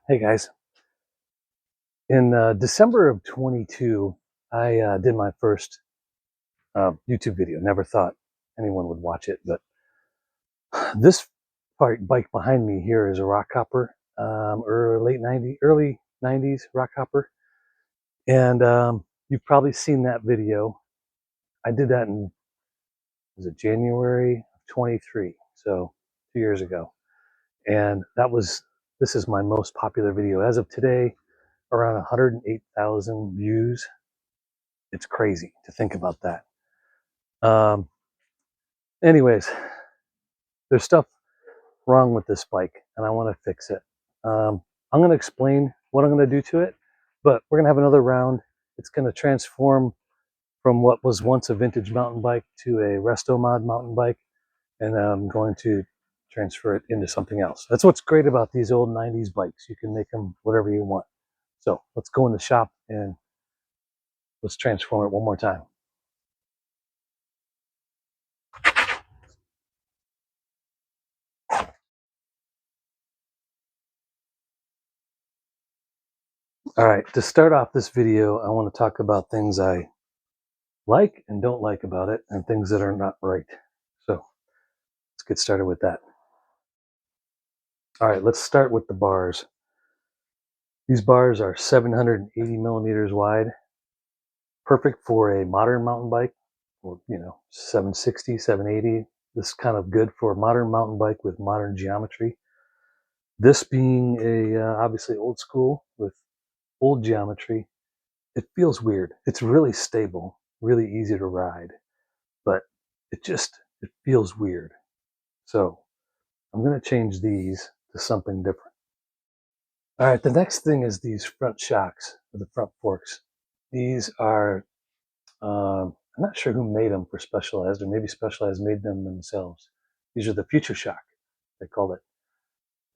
Hey guys, in December of 22, I did my first YouTube video. Never thought anyone would watch it, but this bike behind me here is a Rockhopper, early 90s Rockhopper, and you've probably seen that video. I did that in, was it January of 23, so 2 years ago, and this is my most popular video as of today, around 108,000 views. It's crazy to think about that. Um, Anyways, there's stuff wrong with this bike, and I want to fix it. I'm going to explain what I'm going to do to it, but we're going to have another round. It's going to transform from what was once a vintage mountain bike to a resto mod mountain bike, and I'm going to transfer it into something else. That's what's great about these old 90s bikes. You can make them whatever you want. So let's go in the shop and let's transform it one more time. All right, to start off this video, I want to talk about things I like and don't like about it, and things that are not right. So let's get started with that. All right, let's start with the bars. These bars are 780 millimeters wide, perfect for a modern mountain bike, or 760, 780. This is kind of good for a modern mountain bike with modern geometry. This being a obviously old school with old geometry, it feels weird. It's really stable, really easy to ride, but it feels weird. So I'm going to change these to something different. All right, the next thing is these front shocks, or the front forks. These are, I'm not sure who made them for Specialized, or maybe Specialized made them themselves. These are the Future Shock, they called it.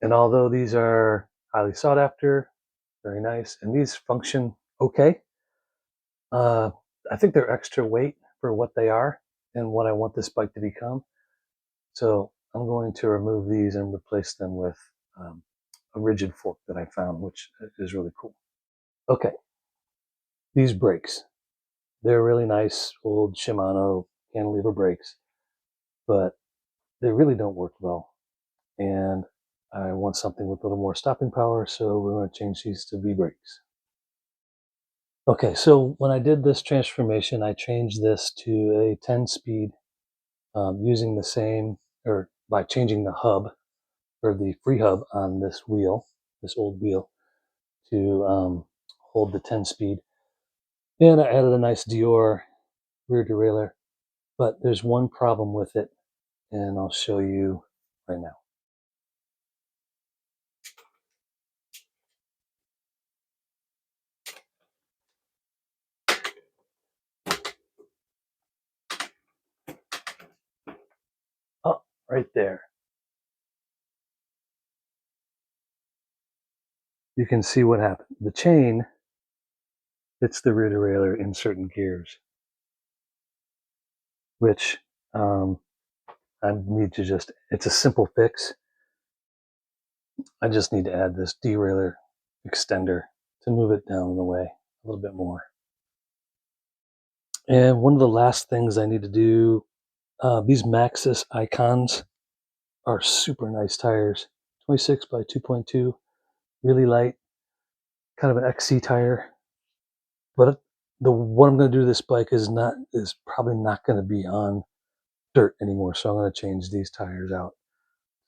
And although these are highly sought after, very nice, and these function okay, uh, I think they're extra weight for what they are and what I want this bike to become. So I'm going to remove these and replace them with a rigid fork that I found, which is really cool. Okay, these brakes. They're really nice old Shimano cantilever brakes, but they really don't work well. And I want something with a little more stopping power, so we're going to change these to V-brakes. Okay, so when I did this transformation, I changed this to a 10-speed using the same, or by changing the hub, or the free hub on this wheel, this old wheel, to hold the 10-speed. And I added a nice Dior rear derailleur, but there's one problem with it, and I'll show you right now. Oh, right there. You can see what happened. The chain fits the rear derailleur in certain gears, which I need to just, it's a simple fix. I just need to add this derailleur extender to move it down the way a little bit more. And one of the last things I need to do, these Maxxis Icons are super nice tires, 26 by 2.2, really light, kind of an XC tire. But what I'm going to do to this bike is probably not going to be on dirt anymore. So I'm going to change these tires out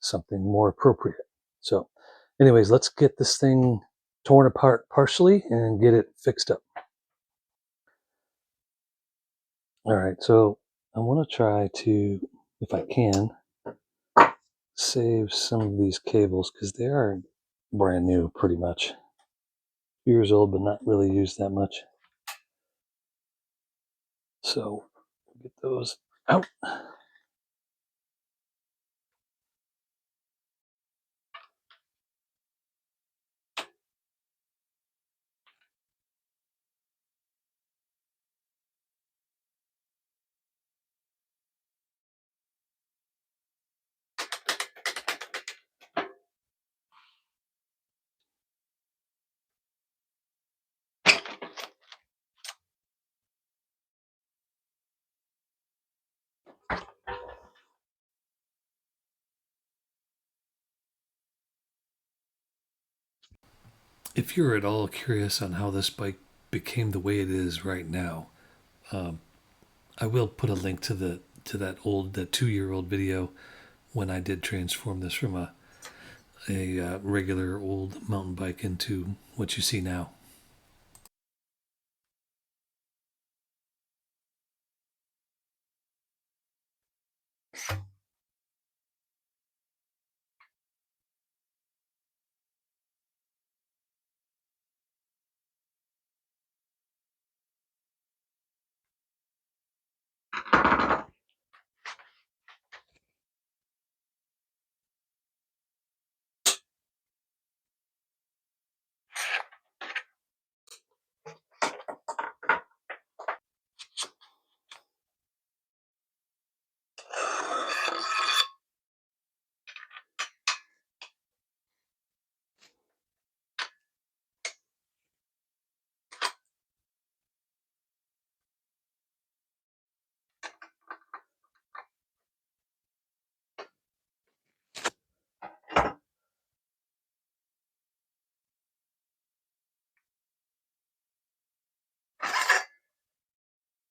to something more appropriate. So anyways, let's get this thing torn apart partially and get it fixed up. All right, so I want to try to, if I can, save some of these cables because they are brand new pretty much. Years old, but not really used that much. So get those out. If you're at all curious on how this bike became the way it is right now, um, I will put a link to that 2-year-old video when I did transform this from a regular old mountain bike into what you see now.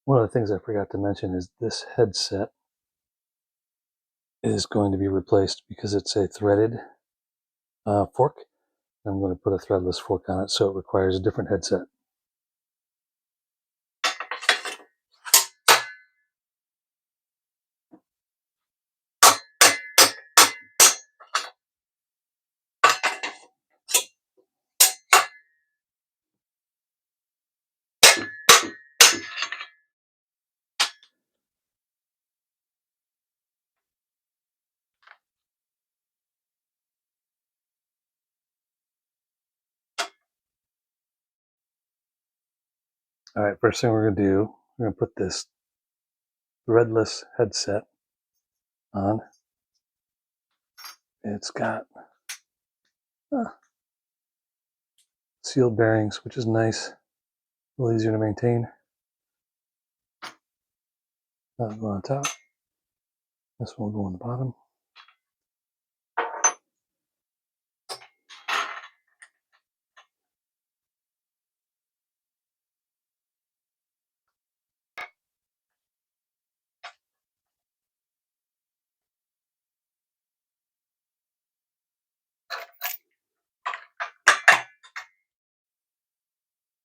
One of the things I forgot to mention is this headset is going to be replaced because it's a threaded fork. I'm going to put a threadless fork on it, so it requires a different headset. All right, first thing we're going to do, we're going to put this threadless headset on. It's got sealed bearings, which is nice, a little easier to maintain. That'll go on top. This one will go on the bottom.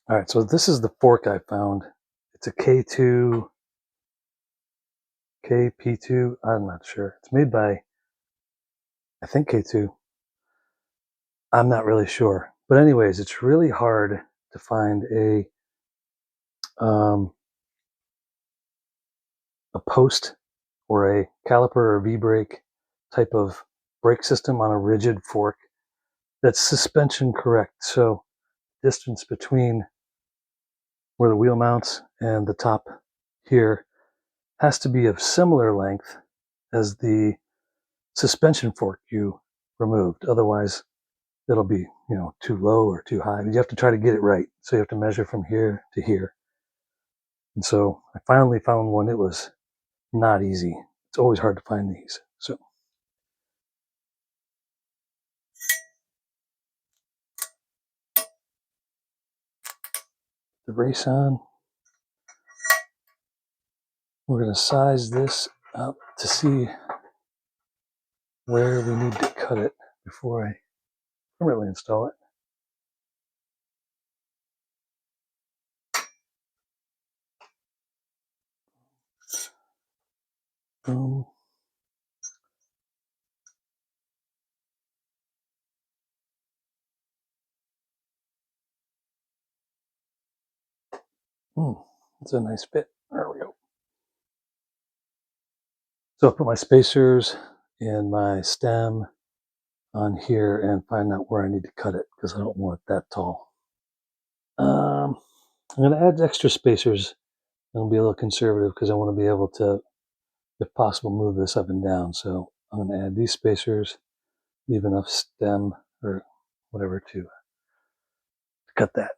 All right, so this is the fork I found. It's a K2, KP2, I'm not sure. It's made by, I think, K2. I'm not really sure. But anyways, it's really hard to find a post or a caliper or V-brake type of brake system on a rigid fork that's suspension correct. So distance between where the wheel mounts and the top here has to be of similar length as the suspension fork you removed. Otherwise, it'll be, too low or too high. You have to try to get it right. So you have to measure from here to here. And so I finally found one. It was not easy. It's always hard to find these. So the race on. We're going to size this up to see where we need to cut it before I permanently install it. Boom. That's a nice fit. There we go. So I'll put my spacers and my stem on here and find out where I need to cut it because I don't want it that tall. I'm going to add extra spacers and be a little conservative because I want to be able to, if possible, move this up and down. So I'm going to add these spacers, leave enough stem or whatever to cut that.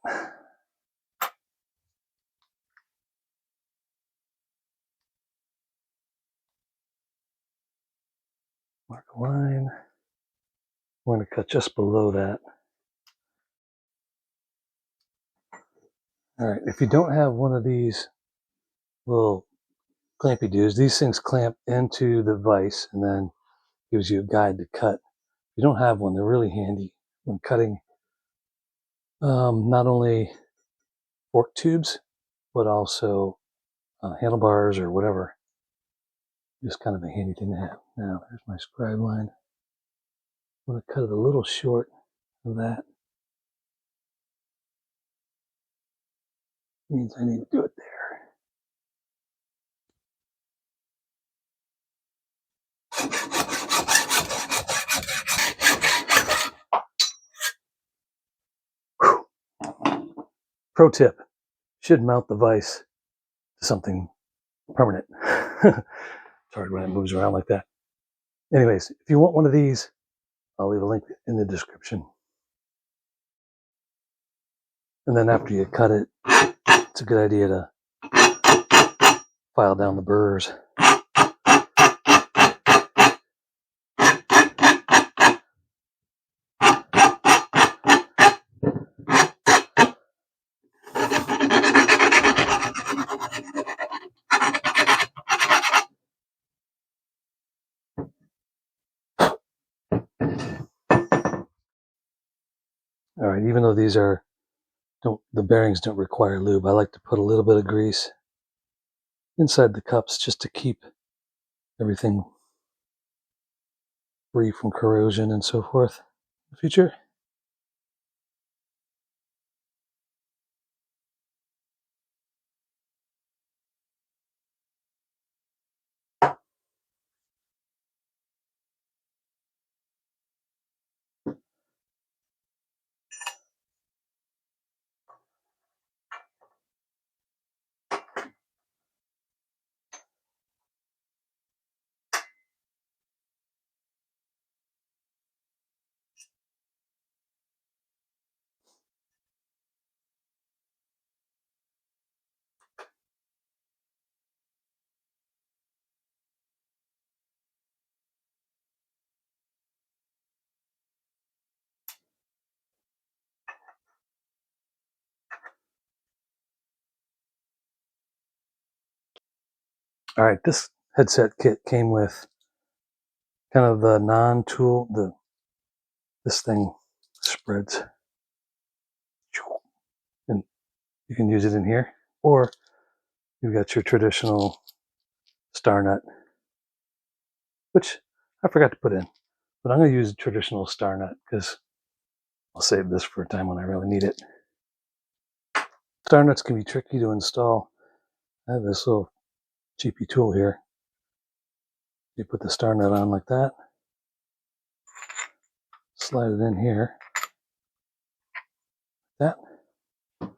Mark a line. We're going to cut just below that. All right, if you don't have one of these little clampy dudes, these things clamp into the vise and then gives you a guide to cut. If you don't have one, they're really handy when cutting not only fork tubes, but also handlebars or whatever. Just kind of a handy thing to have. Now, there's my scribe line. I'm going to cut it a little short of that. Means I need to do it there. Whew. Pro tip, should mount the vise to something permanent. It's hard when it moves around like that. Anyways, if you want one of these, I'll leave a link in the description. And then after you cut it, it's a good idea to file down the burrs. All right, even though these are the bearings don't require lube, I like to put a little bit of grease inside the cups just to keep everything free from corrosion and so forth in the future. All right, this headset kit came with kind of the non-tool, this thing spreads. And you can use it in here, or you've got your traditional star nut, which I forgot to put in, but I'm going to use a traditional star nut because I'll save this for a time when I really need it. Star nuts can be tricky to install. I have this little cheapy tool here. You put the star nut on like that, slide it in here, like that.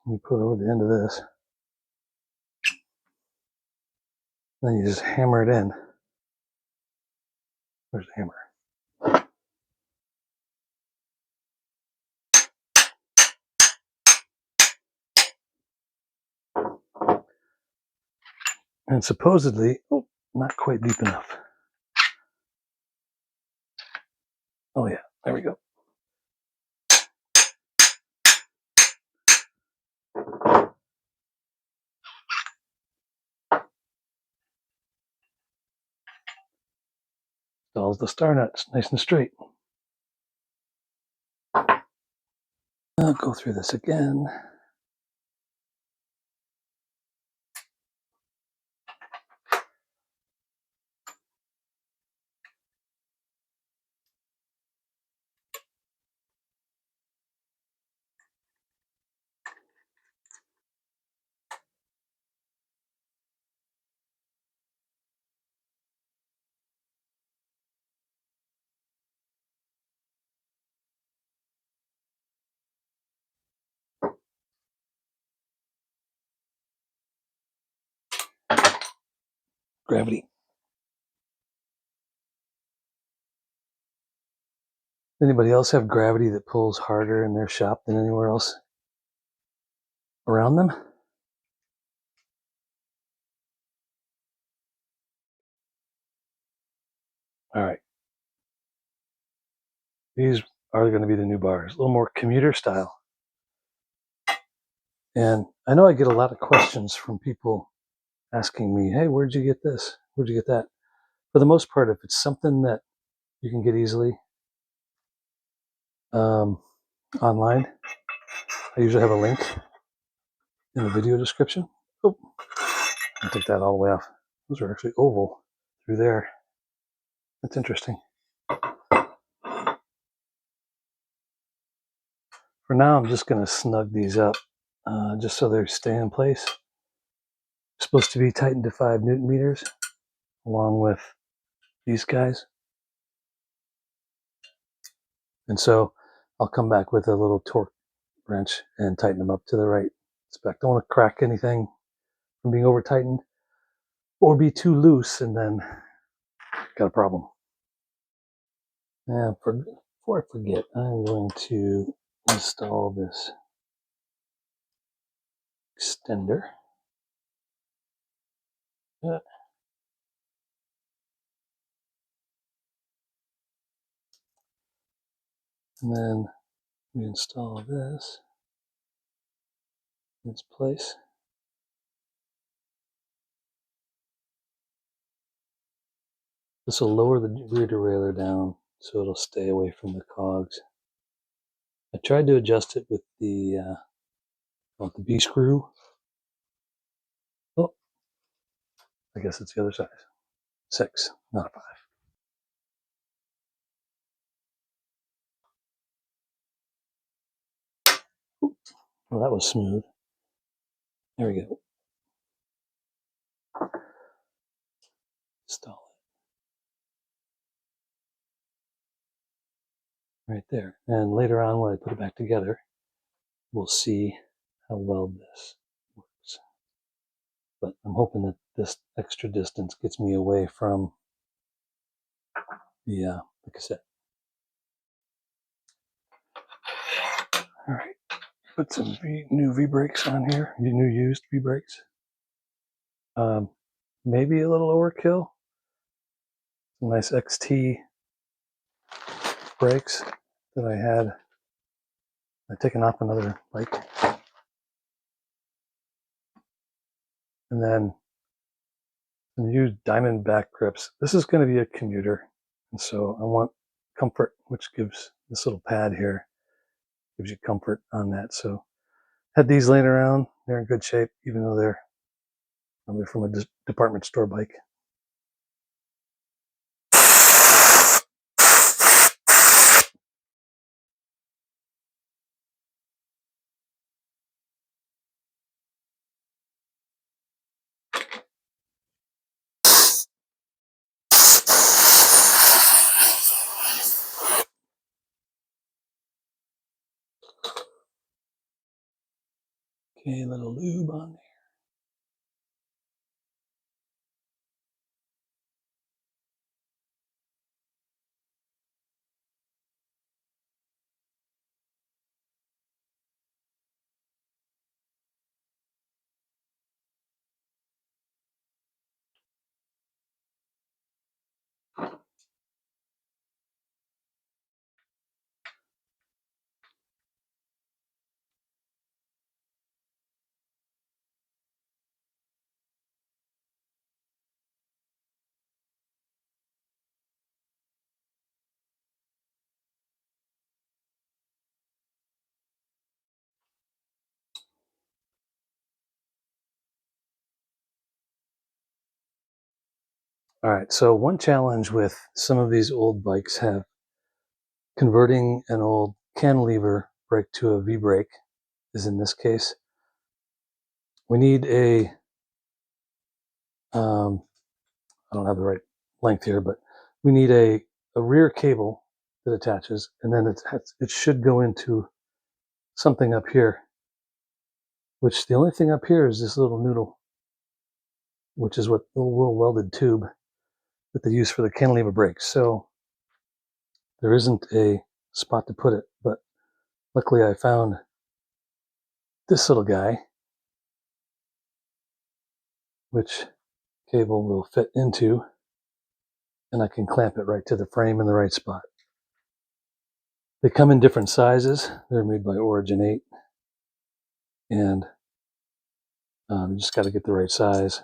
You put it over the end of this. Then you just hammer it in. Where's the hammer? And supposedly, oh, not quite deep enough. Oh yeah, there we go. Installs the star nuts nice and straight. I'll go through this again. Gravity. Anybody else have gravity that pulls harder in their shop than anywhere else around them? All right. These are going to be the new bars, a little more commuter style. And I know I get a lot of questions from people asking me, hey, where'd you get this? Where'd you get that? For the most part, if it's something that you can get easily online, I usually have a link in the video description. Oh, I took that all the way off. Those are actually oval through there. That's interesting. For now, I'm just going to snug these up just so they stay in place. They're supposed to be tightened to 5 Newton meters, along with these guys. And so I'll come back with a little torque wrench and tighten them up to the right spec. Don't want to crack anything from being over tightened or be too loose and then got a problem. And before I forget, I'm going to install this extender. And then we install this in its place. This will lower the rear derailleur down so it'll stay away from the cogs. I tried to adjust it with the B screw. Oh, I guess it's the other size. 6, not a 5. Ooh, well, that was smooth. There we go. Install it right there. And later on, when I put it back together, we'll see how well this works. But I'm hoping that this extra distance gets me away from the cassette. All right, put some new V-brakes on here, new used V-brakes. Maybe a little overkill. Some nice XT brakes that I had. I've taken off another bike. And then some used Diamondback grips. This is going to be a commuter. And so I want comfort, which gives this little pad here, gives you comfort on that. So had these laying around. They're in good shape, even though they're probably from a department store bike. Okay, a little lube on there. All right, so one challenge with some of these old bikes have converting an old cantilever brake to a V-brake is in this case. We need a, I don't have the right length here, but we need a rear cable that attaches, and then it should go into something up here, which the only thing up here is this little noodle, which is what the little welded tube that they use for the cantilever brakes. So there isn't a spot to put it, but luckily I found this little guy, which cable will fit into, and I can clamp it right to the frame in the right spot. They come in different sizes. They're made by Origin 8, and You just got to get the right size.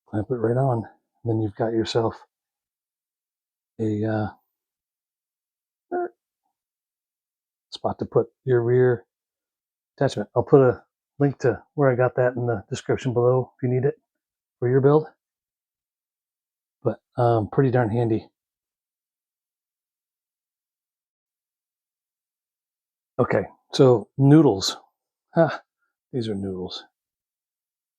Clamp it right on. Then you've got yourself a spot to put your rear attachment. I'll put a link to where I got that in the description below if you need it for your build. But pretty darn handy. Okay, so noodles. These are noodles.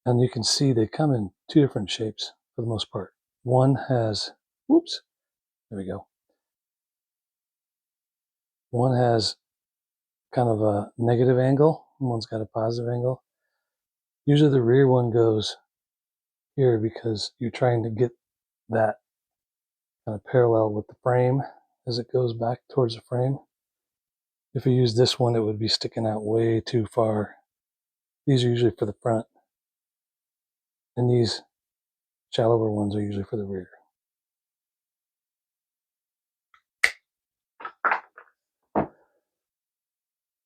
And you can see they come in two different shapes for the most part. One has, whoops, there we go. One has kind of a negative angle, and one's got a positive angle. Usually the rear one goes here because you're trying to get that kind of parallel with the frame as it goes back towards the frame. If you use this one, it would be sticking out way too far. These are usually for the front, and these shallower ones are usually for the rear.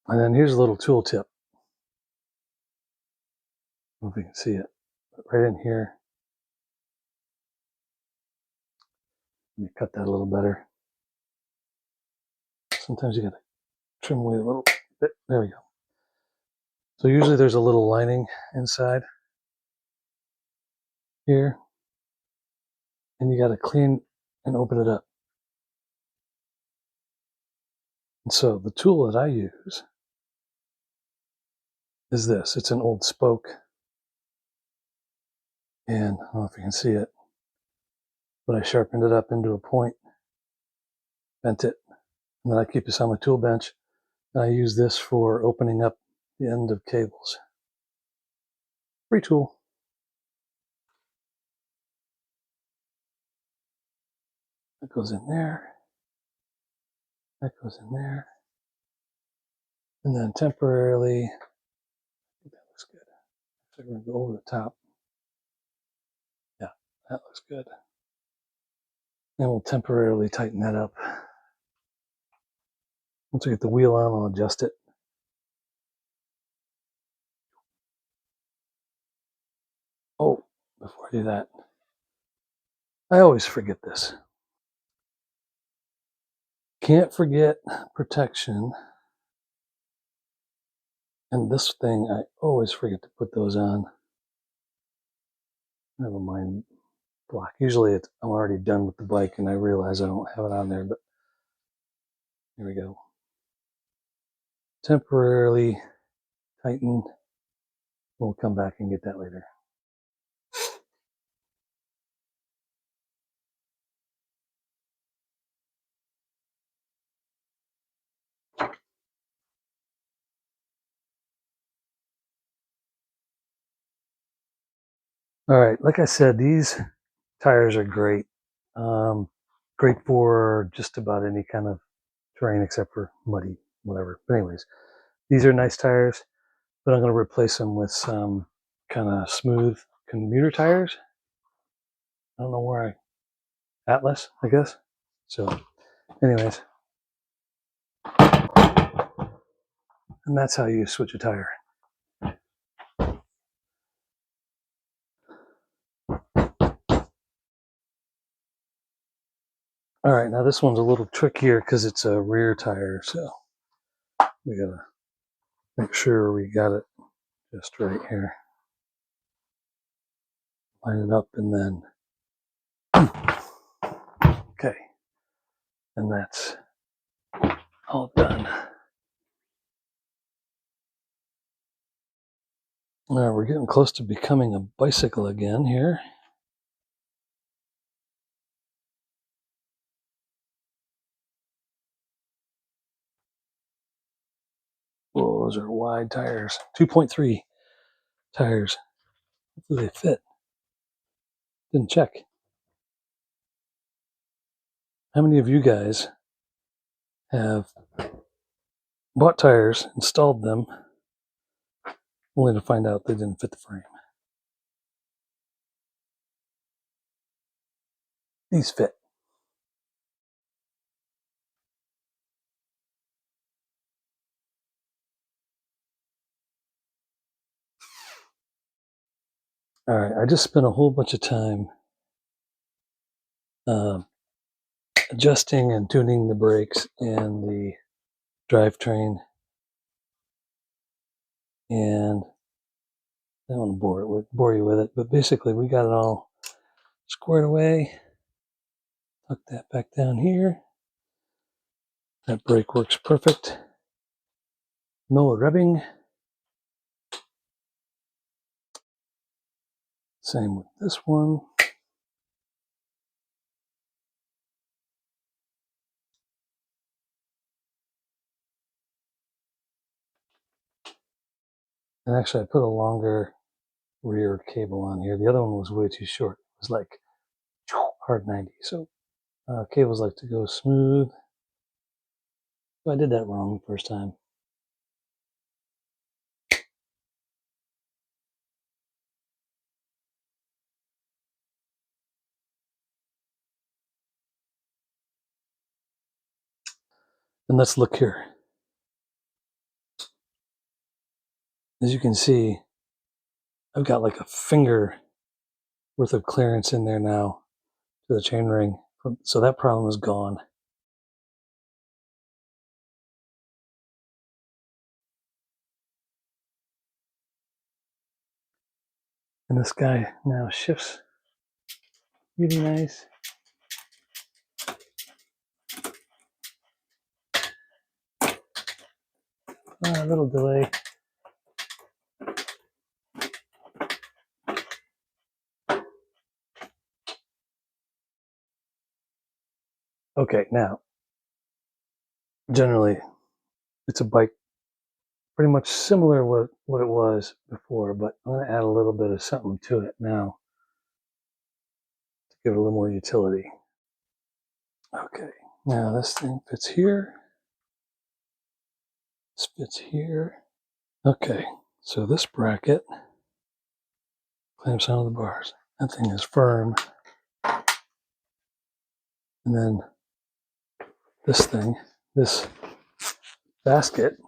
And then here's a little tool tip. I don't know if you can see it, but right in here. Let me cut that a little better. Sometimes you gotta trim away a little bit. There we go. So usually there's a little lining inside here, and you gotta clean and open it up. And so the tool that I use is this. It's an old spoke, and I don't know if you can see it, but I sharpened it up into a point, bent it, and then I keep this on my tool bench. And I use this for opening up the end of cables. Free tool. That goes in there. That goes in there. And then temporarily, I think that looks good. So we're gonna go over the top. Yeah, that looks good. And we'll temporarily tighten that up. Once we get the wheel on, I'll adjust it. Oh, before I do that, I always forget this. Can't forget protection. And this thing, I always forget to put those on. I have a mind block. Usually I'm already done with the bike and I realize I don't have it on there, but here we go. Temporarily tighten. We'll come back and get that later. All right, like I said, these tires are great. Great for just about any kind of terrain except for muddy, whatever. But anyways, these are nice tires, but I'm going to replace them with some kind of smooth commuter tires. I don't know where Atlas, I guess. So anyways, and that's how you switch a tire. All right, now this one's a little trickier because it's a rear tire, so we gotta make sure we got it just right here. Line it up and then, okay, and that's all done. All right, we're getting close to becoming a bicycle again here. Oh, those are wide tires, 2.3 tires. Hopefully they fit. Didn't check. How many of you guys have bought tires, installed them, only to find out they didn't fit the frame? These fit. All right, I just spent a whole bunch of time adjusting and tuning the brakes and the drivetrain, and I don't want to bore you with it, but basically we got it all squared away. Tuck that back down here. That brake works perfect. No rubbing. Same with this one. And actually I put a longer rear cable on here. The other one was way too short. It was like hard 90. So cables like to go smooth. So I did that wrong the first time. And let's look here. As you can see, I've got like a finger worth of clearance in there now to the chainring. So that problem is gone. And this guy now shifts really nice. A little delay. Okay, now, generally, it's a bike pretty much similar to what it was before, but I'm going to add a little bit of something to it now to give it a little more utility. Okay, now this thing fits here. This fits here. Okay, so this bracket clamps onto the bars. That thing is firm. And then this thing, this basket,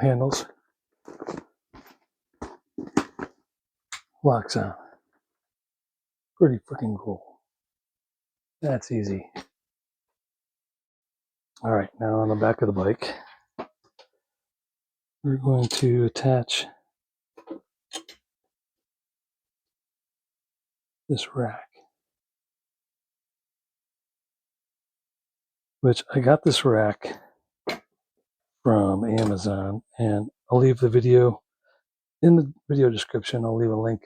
handles, locks on. Pretty freaking cool. That's easy. All right, now on the back of the bike, we're going to attach this rack, which I got this rack from Amazon, and I'll leave the video in the video description. I'll leave a link.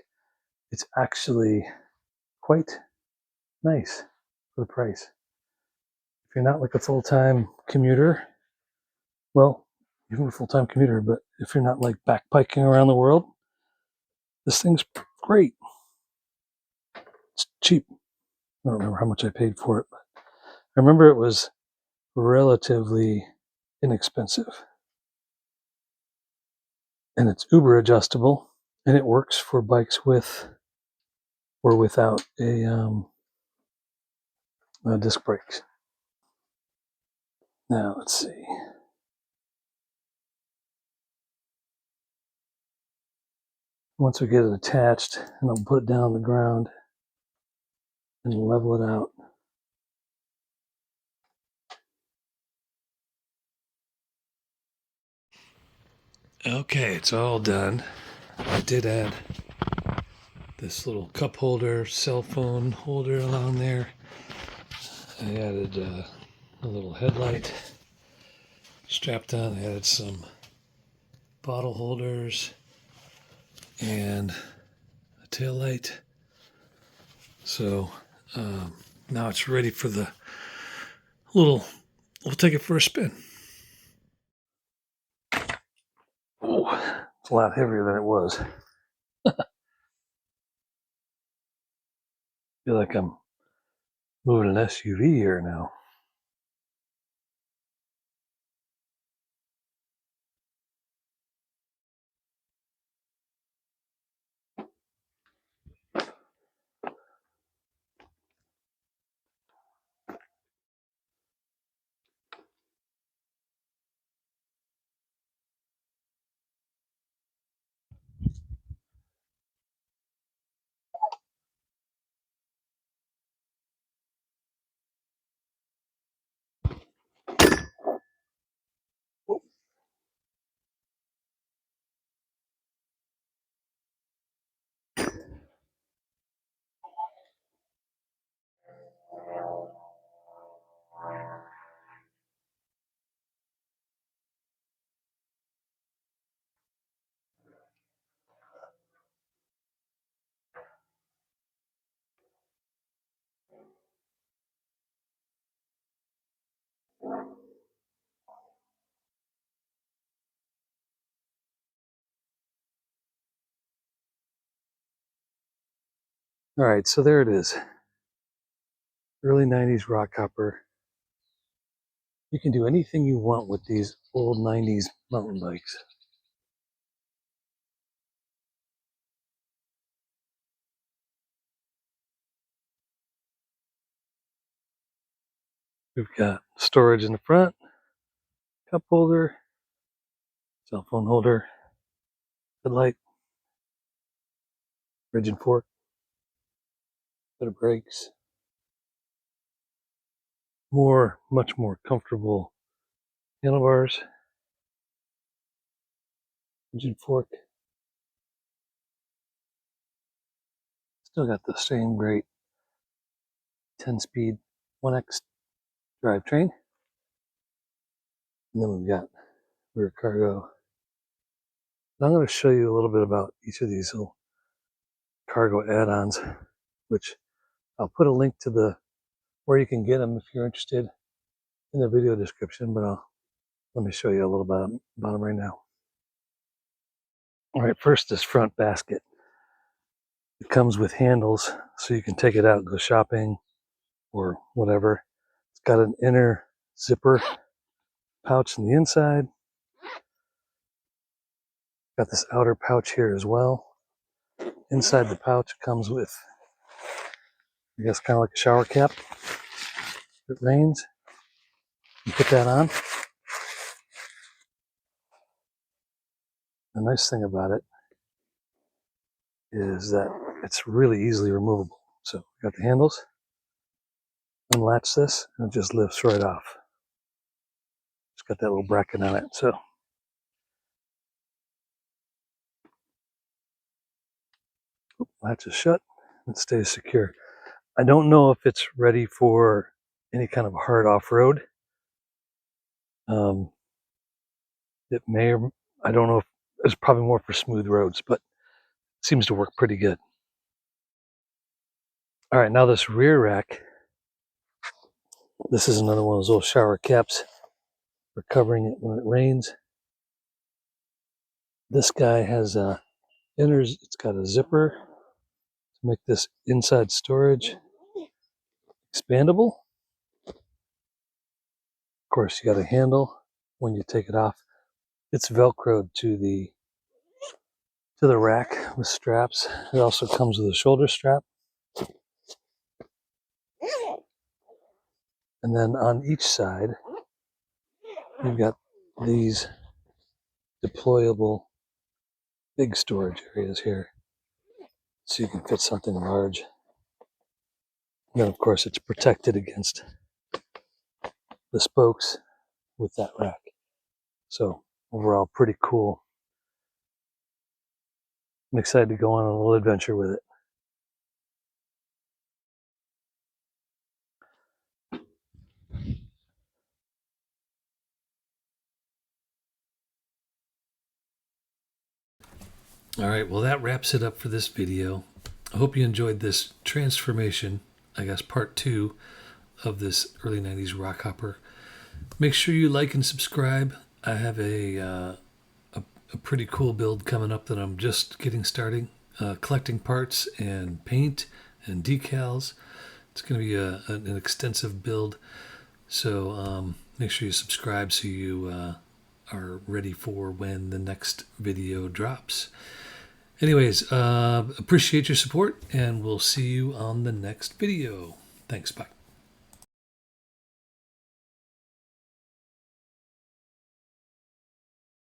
It's actually quite nice for the price. If you're not like a full-time commuter, well, even a full-time commuter, but if you're not like backpacking around the world, this thing's great. It's cheap. I don't remember how much I paid for it, but I remember it was relatively inexpensive. And it's uber adjustable, and it works for bikes with or without a disc brakes. Now let's see. Once we get it attached, and I'll put it down on the ground and level it out. Okay, it's all done. I did add this little cup holder, cell phone holder along there. I added a little headlight strapped on. I added some bottle holders and a tail light. So now it's ready for the we'll take it for a spin. Oh, it's a lot heavier than it was. Feel like I'm moving an SUV here now. All right, so there it is. Early 90s Rockhopper. You can do anything you want with these old 90s mountain bikes. We've got storage in the front, cup holder, cell phone holder, headlight, bridge and fork, bit of brakes, much more comfortable handlebars, bridge and fork. Still got the same great 10-speed 1X drivetrain. And then we've got rear cargo. And I'm going to show you a little bit about each of these little cargo add-ons, which I'll put a link to where you can get them if you're interested in the video description, but let me show you a little bit about them right now. All right, first this front basket. It comes with handles so you can take it out and go shopping or whatever. It's got an inner zipper pouch on the inside. Got this outer pouch here as well. Inside the pouch comes with, I guess, kind of like a shower cap. If it rains, you put that on. The nice thing about it is that it's really easily removable. So you got the handles, unlatch this, and it just lifts right off. It's got that little bracket on it. So latches shut, it stays secure. I don't know if it's ready for any kind of hard off-road. It may, or I don't know if it's probably more for smooth roads, but it seems to work pretty good. All right, now this rear rack, this is another one of those little shower caps for covering it when it rains. This guy has it's got a zipper to make this inside storage expandable. Of course, you got a handle when you take it off. It's velcroed to the rack with straps. It also comes with a shoulder strap. And then on each side, you've got these deployable big storage areas here. So you can fit something large. And then, of course, it's protected against the spokes with that rack. So overall, pretty cool. I'm excited to go on a little adventure with it. All right, well, that wraps it up for this video. I hope you enjoyed this transformation, I guess part 2 of this early 90s Rockhopper. Make sure you like and subscribe. I have a pretty cool build coming up that I'm just getting started, collecting parts and paint and decals. It's going to be an extensive build, so make sure you subscribe so you are ready for when the next video drops. Anyways, appreciate your support, and we'll see you on the next video. Thanks, bye.